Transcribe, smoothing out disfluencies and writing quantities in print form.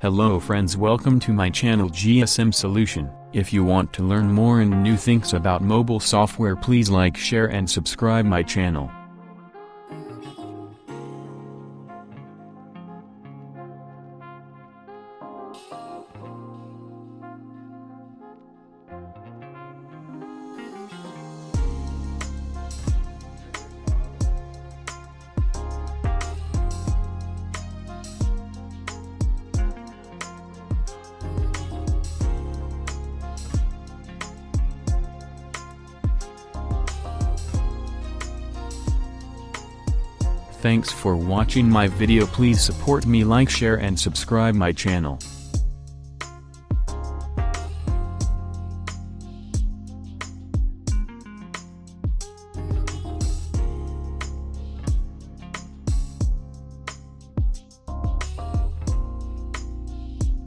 Hello friends, welcome to my channel GSM Solution. If you want to learn more and new things about mobile software, please like, share and subscribe my channel. Thanks for watching my video. Please support me, like, share and subscribe my channel.